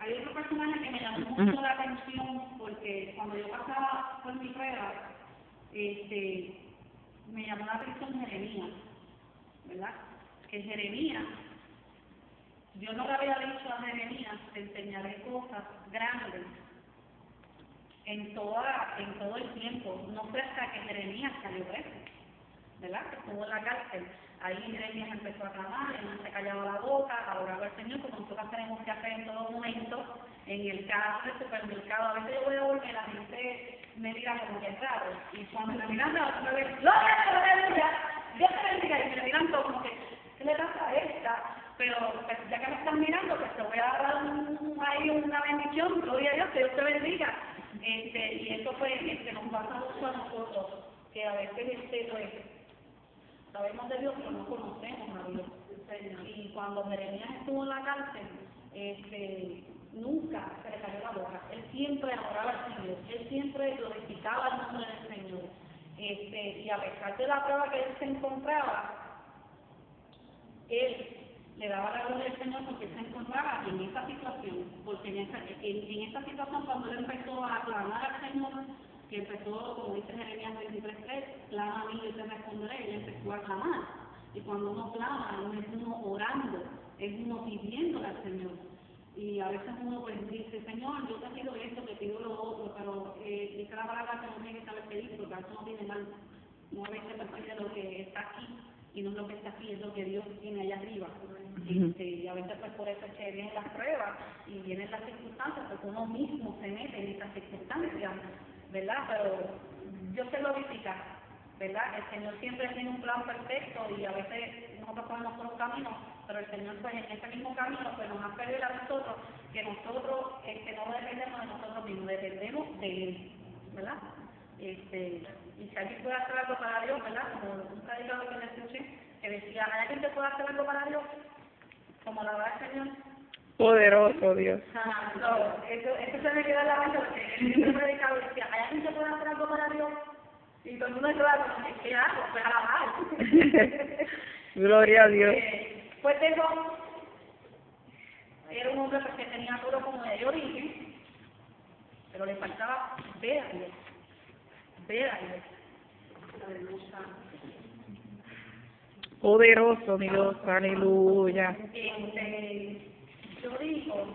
Hay otro personaje que me llamó mucho la atención porque cuando yo pasaba por mi prueba, me llamó la atención Jeremías, ¿verdad? Que Jeremías, Dios no le había dicho a Jeremías, te enseñaré cosas grandes en todo el tiempo. No fue hasta que Jeremías salió preso, ¿verdad? Que estuvo en la cárcel. Ahí Jeremías empezó a clamar, él no se callaba la boca, adoraba al Señor, como nosotros tenemos que hacer en todo momento, en el carro del supermercado. A veces yo voy a volver, la gente me mira como que es raro, y cuando me miran raro, me ven, ¡Gloria! Dios te bendiga, y me miran todo como que, ¿qué le pasa a esta? Pero pues, ya que me están mirando, pues te voy a dar ahí una bendición, gloria a Dios, que Dios te bendiga. Y esto pues nos pasa mucho a nosotros, que a veces pues sabemos de Dios, pero no conocemos a Dios. Y cuando Jeremías estuvo en la cárcel, nunca se le cayó la boca. Él siempre adoraba al Señor, él siempre glorificaba el nombre del Señor. Y a pesar de la prueba que él se encontraba, él le daba la gloria al Señor porque él se encontraba en esa situación. Porque en esa situación, cuando él empezó a clamar al Señor, que empezó, como dice Jeremías 23:3, clama a mí y yo te responderé, y empezó a clamar. Y cuando uno clama, no es uno orando, es uno pidiéndole al Señor. Y a veces uno pues dice, Señor, yo te pido esto, te pido lo otro, pero dice la palabra que no tiene que saber pedir, porque a veces no tiene mal. No a veces depende de lo que está aquí, y no es lo que está aquí, es lo que Dios tiene allá arriba. Y a veces pues por eso es que vienen las pruebas y vienen las circunstancias, porque uno mismo se mete en estas circunstancias, ¿verdad? Pero Dios se glorifica, ¿verdad? El Señor siempre tiene un plan perfecto y a veces nosotros ponemos por un camino, pero el Señor pues en ese mismo camino pues nos hace ver a nosotros que nosotros no dependemos de nosotros mismos, dependemos de Él, ¿verdad? Y si alguien puede hacer algo para Dios, ¿verdad? Como un predicador que le escuché, que decía, ¿hay alguien que pueda hacer algo para Dios? Como la verdad del Señor. Poderoso Dios. Eso se me queda en la mente porque el predicador decía, ¿hay alguien que pueda hacer algo para Dios? Y todo el mundo decía, ¿qué hago? Pues alabar. Gloria a Dios. Pues de Job, era un hombre que tenía todo como de origen, pero le faltaba ver a Dios. Ver a Dios. Aleluya. Poderoso Dios, aleluya. Yo digo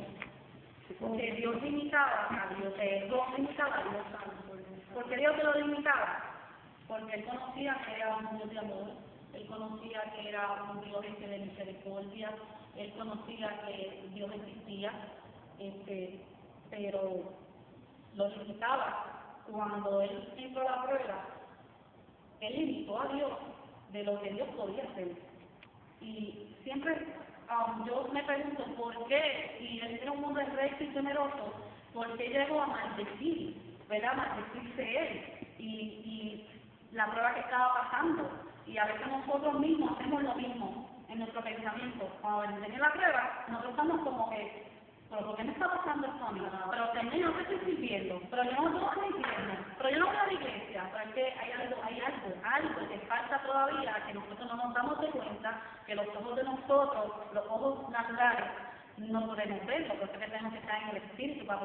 que Dios limitaba a Dios, Dios limitaba a Dios. ¿Por qué Dios te lo limitaba? Porque Él conocía que era un Dios de amor, Él conocía que era un Dios de misericordia, Él conocía que Dios existía, pero lo limitaba. Cuando Él entró a la prueba, Él limitó a Dios de lo que Dios podía hacer. Y siempre yo me pregunto, ¿por qué? Si Él era un hombre recto y generoso, ¿por qué llegó a maldecir? ¿Verdad? Maldecirse Él. Y la prueba que estaba pasando. Y a veces nosotros mismos hacemos lo mismo en nuestro pensamiento. Cuando viene la prueba, nosotros estamos como que, ¿pero por qué me está pasando esto a mí? Pero Señor, yo no te estoy sirviendo, pero yo no voy a la iglesia, pero yo no voy a la iglesia, pero es que hay algo que falta todavía, que nosotros no nos damos de cuenta, que los ojos de nosotros, los ojos naturales, no podemos verlo, porque tenemos que estar en el espíritu para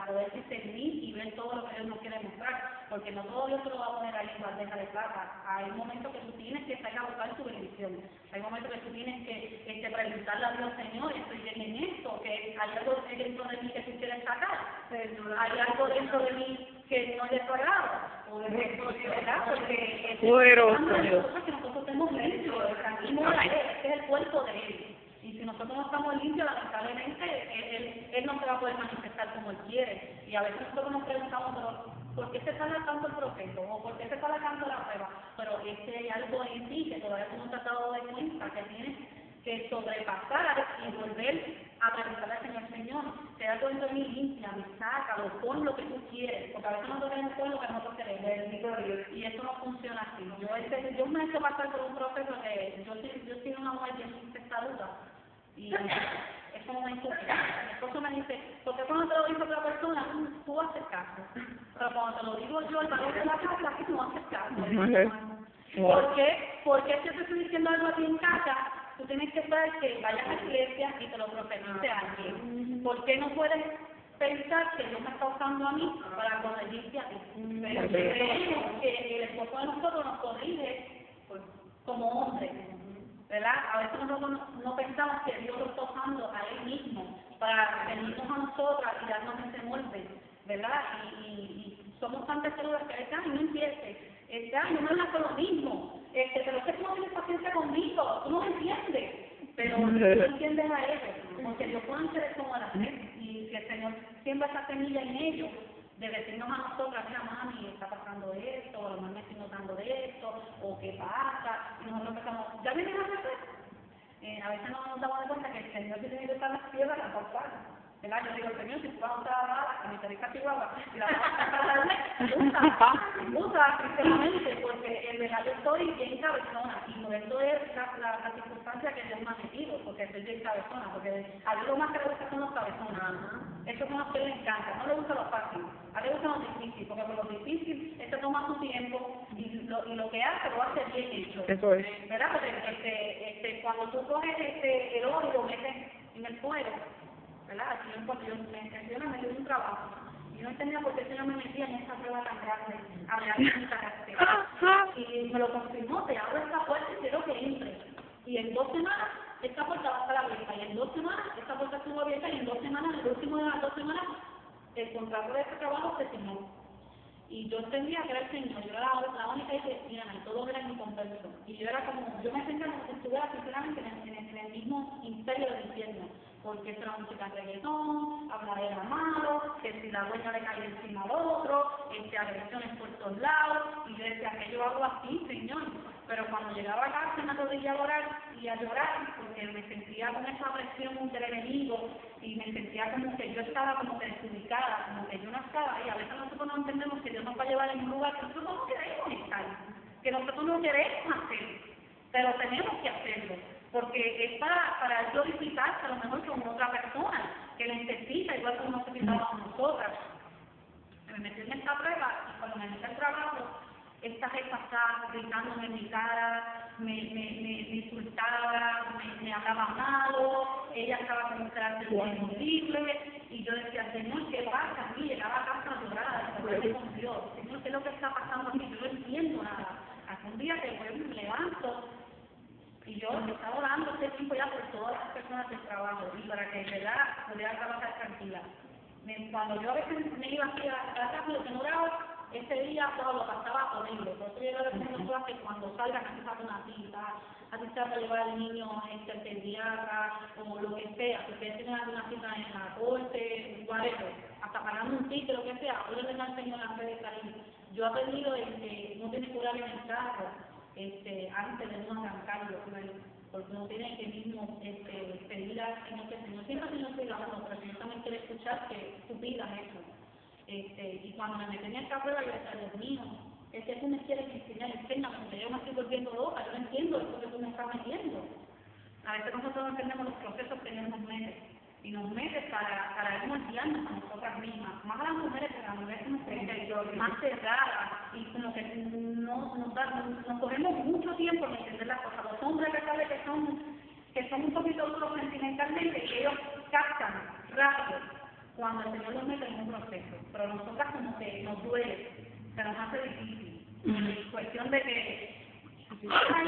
poder discernir y ver todo lo que Dios nos quiere mostrar, porque no todo Dios te lo va a poner ahí en bandeja de plata. Hay momentos que tú tienes que salir a buscar tu bendición, hay momentos que tú tienes que preguntarle a Dios, Señor, estoy bien en esto, que hay algo dentro de mí que tú quieres sacar, hay algo dentro de mí que no le he pagado, ¿verdad? Porque Poderoso Dios. nosotros tenemos limpios, este es el cuerpo de Él. Y si nosotros no estamos limpios, lamentablemente, él no se va a poder manifestar como Él quiere. Y a veces nosotros nos preguntamos, pero ¿por qué se tarda tanto el proceso? ¿O por qué se tarda tanto la prueba? Pero es que hay algo en ti que todavía tú no te has dado de cuenta, que tienes que sobrepasar y volver a preguntarle al Señor, te da todo dentro de mí, limpia, sácalo, pon lo que tú quieres. Porque a veces nosotros queremos pon lo que nosotros queremos. Y eso no funciona así. Yo me he hecho pasar por un proceso que yo soy una mujer bien testaruda. Y eso no me importa. Mi esposo me dice, porque cuando te lo dice otra persona, tú haces caso. Pero cuando te lo digo yo, el valor de la casa, tú no haces caso. ¿Por qué? Porque si yo te estoy diciendo algo a ti en casa, tú tienes que saber que vayas a la iglesia y te lo profetice a alguien. ¿Por qué no puedes pensar que Dios me está usando a mí para corregirte a ti? Pero creemos que el esposo de nosotros nos corrige como hombre, ¿verdad? A veces nosotros no pensamos que Dios lo está usando a Él mismo para venirnos a nosotras y darnos ese molde, ¿verdad? Y somos tan seguras que ay, no empieces, ay, no me hablas con lo mismo, pero es que tú no tienes paciencia conmigo, tú no me entiendes, pero tú entiendes a ellos, porque Dios puede hacer como a la gente, y que el Señor siembra esa semilla en ellos, de decirnos a nosotras, mira mami, está pasando esto, o a lo mejor me estoy notando de esto, o qué pasa, y nosotros empezamos, ya vienes a hacer. A veces no nos damos cuenta que el Señor tiene que estar las piedras a cortar. ¿Verdad? Yo digo, Señor, si tú vas a usar la bala, a mi tarifa chihuahua, y la vas a usar, usa cristianamente, porque en verdad yo estoy bien cabezona, y no esto es la circunstancia que Dios me ha metido, porque estoy bien cabezona, porque a Dios lo más que le gusta son los cabezones. Eso son los que le encanta, no le gusta lo fácil, a él le gusta lo difícil, porque por lo difícil, esto toma su tiempo, y lo que hace lo hace bien hecho. Eso es. ¿Verdad? Porque cuando tú coges el oro y lo metes en el fuego, ¿verdad? Yo me metí en un trabajo y no entendía por qué el Señor me metía en esta prueba tan grande, a ver mi carácter. Y me lo confirmó, te abro esta puerta y quiero que entre. Y en 2 semanas, esta puerta va a estar abierta. Y en 2 semanas, esta puerta estuvo abierta. Y en 2 semanas, el último de las 2 semanas, el contrato de ese trabajo se firmó. Y yo entendía que era el Señor, yo era la única cristiana, y todos eran inconversos. Y yo era como, yo me sentía como si estuviera sinceramente en el mismo imperio del infierno, porque era música de reggaetón, habladera malo, que si la dueña le cae encima al otro, agresiones por todos lados, y yo decía que yo hago así, Señor. Pero cuando llegaba a casa me podía orar y a llorar, porque me sentía con esa presión del enemigo, y me sentía como que yo estaba como que desubicada, como que yo no estaba, y a veces nosotros no entendemos que Dios nos va a llevar en un lugar que nosotros no queremos estar, que nosotros no queremos hacer, pero tenemos que hacerlo, porque es para glorificarse a lo mejor con otra persona que necesita, igual como necesitamos nosotras. Me metí en esta prueba y cuando me metí al trabajo, esta jefa estaba gritándome en mi cara, me insultaba, me hablaba malo, ella estaba con un carácter muy horrible, y yo decía, Señor, ¿qué pasa aquí? Llegaba a casa llorada, con Dios, Señor, ¿qué es lo que está pasando aquí? Yo no entiendo nada. Hasta un día que yo me levanto, y yo estaba orando este tiempo ya por todas las personas del trabajo, y para que de verdad pudiera trabajar tranquila. Cuando yo a veces me iba así a la casa, lo que no oraba, ese día todo lo pasaba horrible. Por eso yo le recomiendo a que cuando salgan a hacer una cita, así sea para llevar al niño a el pediatra o lo que sea, si ustedes tienen alguna cita en la corte, whatever, hasta pagando un ticket, lo que sea, órdenle al Señor antes de salir. Yo he pedido que no tiene que orar en el carro antes de no arrancarlo, porque uno tiene que mismo pedir al Señor, que el Señor siempre tiene que ir a uno, pero el Señor también quiere escuchar que tú pidas eso. Y cuando me metí en esta prueba, yo decía, Dios mío, tú me quieres enseñar, enséñame, porque yo me estoy volviendo loca, yo no entiendo esto que tú me estás metiendo. A veces nosotros no entendemos los procesos que Dios nos mete, y nos mete para ir moldearnos a nosotras mismas, más a las mujeres, porque las mujeres somos más cerradas, y como que nos cogemos mucho tiempo en entender las cosas. Los hombres, que son un poquito duros sentimentalmente, y ellos captan rápido cuando el Señor los mete en un proceso, pero nosotras como que nos duele, se nos hace difícil. Cuestión de que ay,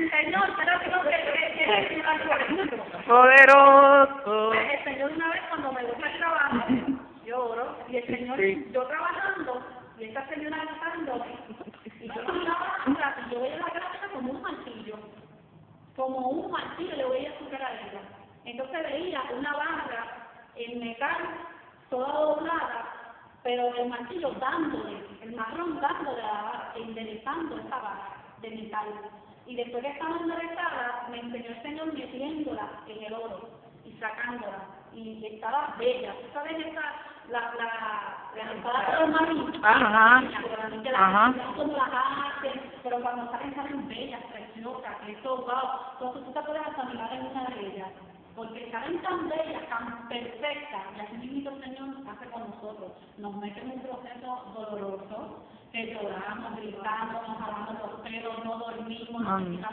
Señor, pero tengo que Poderoso. el Señor una vez cuando me gusta el trabajo, yo oro, y el Señor, yo trabajando, y esta señora cantando, y yo miraba y yo veía la casa como un martillo le voy a azúcar a ella. Entonces veía una barra en metal toda doblada, pero el martillo dándole, el marrón dándole a la barra, enderezando esa barra de metal. Y después que estaba enderezada, me enseñó el Señor metiéndola en el oro y sacándola. Y estaba bella. ¿Tú sabes la espada de los marinos? Ajá. Como las hacen, pero cuando salen bellas, preciosas, eso, wow, entonces tú te puedes hasta mirar en una de ellas, porque salen tan bellas, tan perfectas, y así mismo el Señor hace con nosotros, nos mete en un proceso doloroso, que lloramos, gritamos, nos jalamos los pelos, no dormimos, Amén. necesitamos